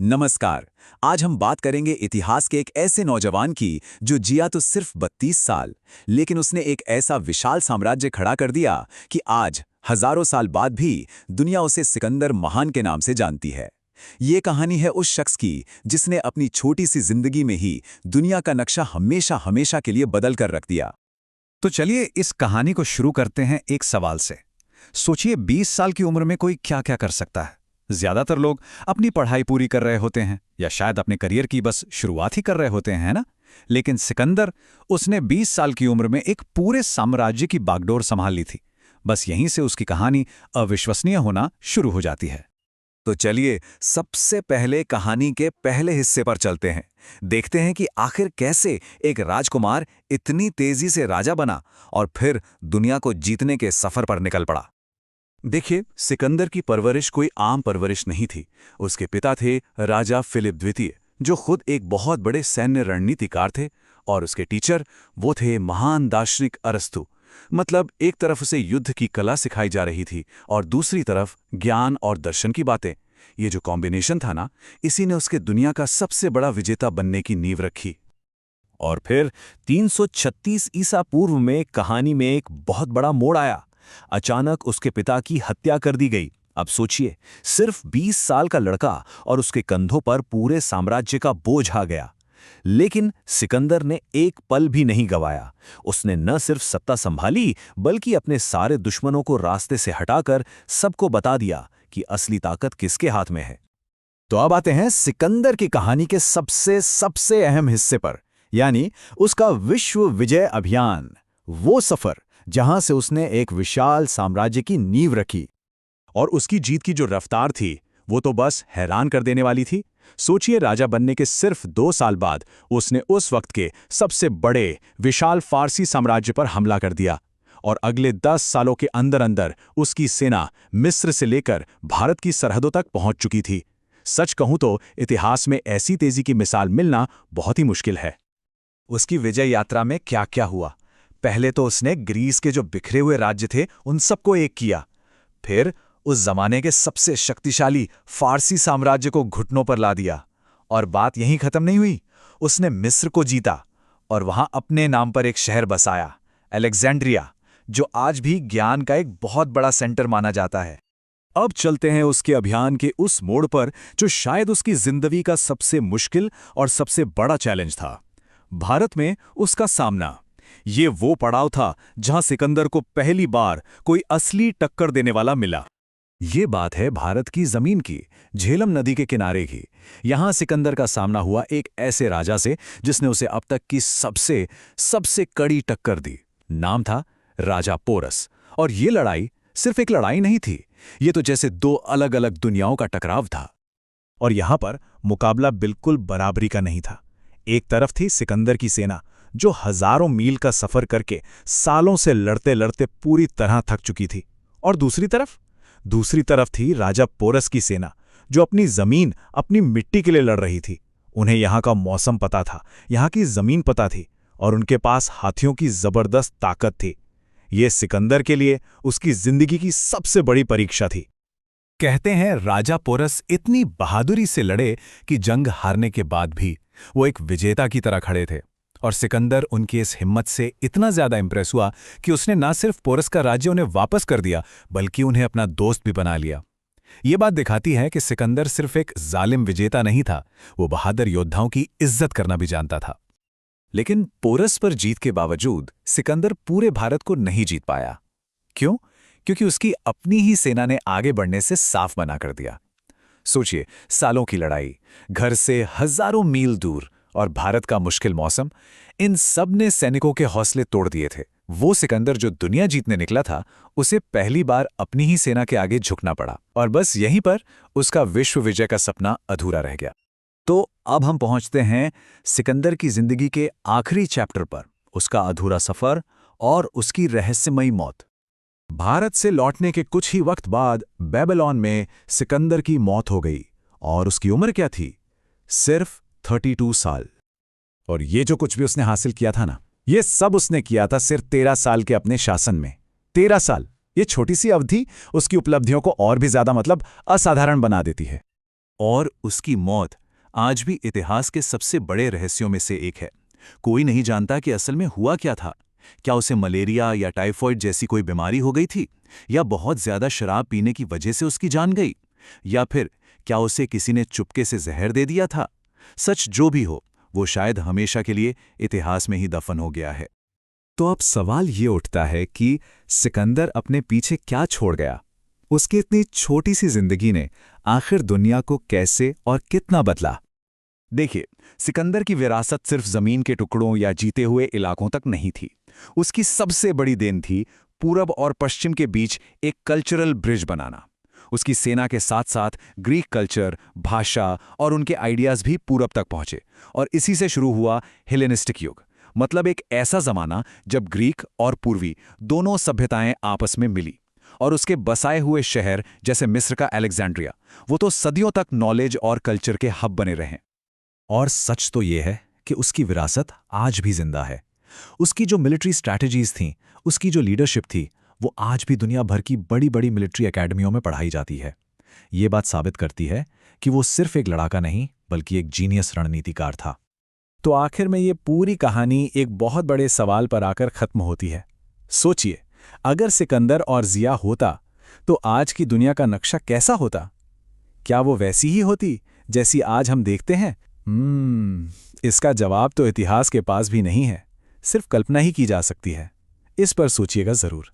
नमस्कार। आज हम बात करेंगे इतिहास के एक ऐसे नौजवान की जो जिया तो सिर्फ 32 साल, लेकिन उसने एक ऐसा विशाल साम्राज्य खड़ा कर दिया कि आज हजारों साल बाद भी दुनिया उसे सिकंदर महान के नाम से जानती है। ये कहानी है उस शख्स की जिसने अपनी छोटी सी जिंदगी में ही दुनिया का नक्शा हमेशा हमेशा के लिए बदल कर रख दिया। तो चलिए इस कहानी को शुरू करते हैं एक सवाल से। सोचिए 20 साल की उम्र में कोई क्या क्या कर सकता है। ज्यादातर लोग अपनी पढ़ाई पूरी कर रहे होते हैं या शायद अपने करियर की बस शुरुआत ही कर रहे होते हैं, है ना? लेकिन सिकंदर, उसने 20 साल की उम्र में एक पूरे साम्राज्य की बागडोर संभाल ली थी। बस यहीं से उसकी कहानी अविश्वसनीय होना शुरू हो जाती है। तो चलिए सबसे पहले कहानी के पहले हिस्से पर चलते हैं। देखते हैं कि आखिर कैसे एक राजकुमार इतनी तेजी से राजा बना और फिर दुनिया को जीतने के सफर पर निकल पड़ा। देखिए, सिकंदर की परवरिश कोई आम परवरिश नहीं थी। उसके पिता थे राजा फिलिप द्वितीय, जो खुद एक बहुत बड़े सैन्य रणनीतिकार थे, और उसके टीचर वो थे महान दार्शनिक अरस्तु। मतलब एक तरफ उसे युद्ध की कला सिखाई जा रही थी और दूसरी तरफ ज्ञान और दर्शन की बातें। ये जो कॉम्बिनेशन था ना, इसी ने उसके दुनिया का सबसे बड़ा विजेता बनने की नींव रखी। और फिर 336 ईसा पूर्व में कहानी में एक बहुत बड़ा मोड़ आया। अचानक उसके पिता की हत्या कर दी गई। अब सोचिए, सिर्फ 20 साल का लड़का और उसके कंधों पर पूरे साम्राज्य का बोझ आ गया। लेकिन सिकंदर ने एक पल भी नहीं गंवाया। उसने न सिर्फ सत्ता संभाली, बल्कि अपने सारे दुश्मनों को रास्ते से हटाकर सबको बता दिया कि असली ताकत किसके हाथ में है। तो अब आते हैं सिकंदर की कहानी के सबसे सबसे अहम हिस्से पर, यानी उसका विश्व विजय अभियान। वो सफर जहां से उसने एक विशाल साम्राज्य की नींव रखी। और उसकी जीत की जो रफ्तार थी, वो तो बस हैरान कर देने वाली थी। सोचिए, राजा बनने के सिर्फ 2 साल बाद उसने उस वक्त के सबसे बड़े विशाल फारसी साम्राज्य पर हमला कर दिया, और अगले 10 सालों के अंदर अंदर उसकी सेना मिस्र से लेकर भारत की सरहदों तक पहुंच चुकी थी। सच कहूं तो इतिहास में ऐसी तेजी की मिसाल मिलना बहुत ही मुश्किल है। उसकी विजय यात्रा में क्या क्या हुआ? पहले तो उसने ग्रीस के जो बिखरे हुए राज्य थे उन सबको एक किया। फिर उस जमाने के सबसे शक्तिशाली फारसी साम्राज्य को घुटनों पर ला दिया। और बात यहीं खत्म नहीं हुई। उसने मिस्र को जीता और वहां अपने नाम पर एक शहर बसाया, अलेक्जेंड्रिया, जो आज भी ज्ञान का एक बहुत बड़ा सेंटर माना जाता है। अब चलते हैं उसके अभियान के उस मोड़ पर जो शायद उसकी जिंदगी का सबसे मुश्किल और सबसे बड़ा चैलेंज था, भारत में उसका सामना। ये वो पड़ाव था जहां सिकंदर को पहली बार कोई असली टक्कर देने वाला मिला। ये बात है भारत की जमीन की, झेलम नदी के किनारे की। यहां सिकंदर का सामना हुआ एक ऐसे राजा से जिसने उसे अब तक की सबसे सबसे कड़ी टक्कर दी। नाम था राजा पोरस। और ये लड़ाई सिर्फ एक लड़ाई नहीं थी, ये तो जैसे 2 अलग अलग दुनियाओं का टकराव था। और यहां पर मुकाबला बिल्कुल बराबरी का नहीं था। एक तरफ थी सिकंदर की सेना, जो हजारों मील का सफर करके सालों से लड़ते लड़ते पूरी तरह थक चुकी थी। और दूसरी तरफ थी राजा पोरस की सेना, जो अपनी जमीन, अपनी मिट्टी के लिए लड़ रही थी। उन्हें यहां का मौसम पता था, यहां की जमीन पता थी, और उनके पास हाथियों की जबरदस्त ताकत थी। ये सिकंदर के लिए उसकी जिंदगी की सबसे बड़ी परीक्षा थी। कहते हैं राजा पोरस इतनी बहादुरी से लड़े कि जंग हारने के बाद भी वो एक विजेता की तरह खड़े थे। और सिकंदर उनकी इस हिम्मत से इतना ज्यादा इंप्रेस हुआ कि उसने ना सिर्फ पोरस का राज्य उन्हें वापस कर दिया, बल्कि उन्हें अपना दोस्त भी बना लिया। ये बात दिखाती है कि सिकंदर सिर्फ एक जालिम विजेता नहीं था, वो बहादुर योद्धाओं की इज्जत करना भी जानता था। लेकिन पोरस पर जीत के बावजूद सिकंदर पूरे भारत को नहीं जीत पाया। क्यों? क्योंकि उसकी अपनी ही सेना ने आगे बढ़ने से साफ मना कर दिया। सोचिए, सालों की लड़ाई, घर से हजारों मील दूर, और भारत का मुश्किल मौसम, इन सब ने सैनिकों के हौसले तोड़ दिए थे। वो सिकंदर जो दुनिया जीतने निकला था, उसे पहली बार अपनी ही सेना के आगे झुकना पड़ा, और बस यहीं पर उसका विश्व विजय का सपना अधूरा रह गया। तो अब हम पहुंचते हैं सिकंदर की जिंदगी के आखिरी चैप्टर पर, उसका अधूरा सफर और उसकी रहस्यमयी मौत। भारत से लौटने के कुछ ही वक्त बाद बेबीलोन में सिकंदर की मौत हो गई, और उसकी उम्र क्या थी? सिर्फ 32 साल। और ये जो कुछ भी उसने हासिल किया था ना, ये सब उसने किया था सिर्फ 13 साल के अपने शासन में। 13 साल, ये छोटी सी अवधि उसकी उपलब्धियों को और भी ज्यादा असाधारण बना देती है। और उसकी मौत आज भी इतिहास के सबसे बड़े रहस्यों में से एक है। कोई नहीं जानता कि असल में हुआ क्या था। क्या उसे मलेरिया या टाइफॉइड जैसी कोई बीमारी हो गई थी, या बहुत ज्यादा शराब पीने की वजह से उसकी जान गई, या फिर क्या उसे किसी ने चुपके से जहर दे दिया था। सच जो भी हो, वो शायद हमेशा के लिए इतिहास में ही दफन हो गया है। तो अब सवाल ये उठता है कि सिकंदर अपने पीछे क्या छोड़ गया? उसकी इतनी छोटी सी जिंदगी ने आखिर दुनिया को कैसे और कितना बदला? देखिए, सिकंदर की विरासत सिर्फ जमीन के टुकड़ों या जीते हुए इलाकों तक नहीं थी। उसकी सबसे बड़ी देन थी पूरब और पश्चिम के बीच एक कल्चरल ब्रिज बनाना। उसकी सेना के साथ साथ ग्रीक कल्चर, भाषा और उनके आइडियाज भी पूरब तक पहुंचे, और इसी से शुरू हुआ हेलेनिस्टिक युग। मतलब एक ऐसा जमाना जब ग्रीक और पूर्वी दोनों सभ्यताएं आपस में मिली, और उसके बसाए हुए शहर जैसे मिस्र का अलेक्जेंड्रिया, वो तो सदियों तक नॉलेज और कल्चर के हब बने रहे। और सच तो ये है कि उसकी विरासत आज भी जिंदा है। उसकी जो मिलिट्री स्ट्रैटेजीज थीं, उसकी जो लीडरशिप थी, वो आज भी दुनिया भर की बड़ी बड़ी मिलिट्री एकेडमियों में पढ़ाई जाती है। ये बात साबित करती है कि वो सिर्फ एक लड़ाका नहीं, बल्कि एक जीनियस रणनीतिकार था। तो आखिर में ये पूरी कहानी एक बहुत बड़े सवाल पर आकर खत्म होती है। सोचिए, अगर सिकंदर और जिया होता तो आज की दुनिया का नक्शा कैसा होता? क्या वो वैसी ही होती जैसी आज हम देखते हैं? इसका जवाब तो इतिहास के पास भी नहीं है, सिर्फ कल्पना ही की जा सकती है। इस पर सोचिएगा जरूर।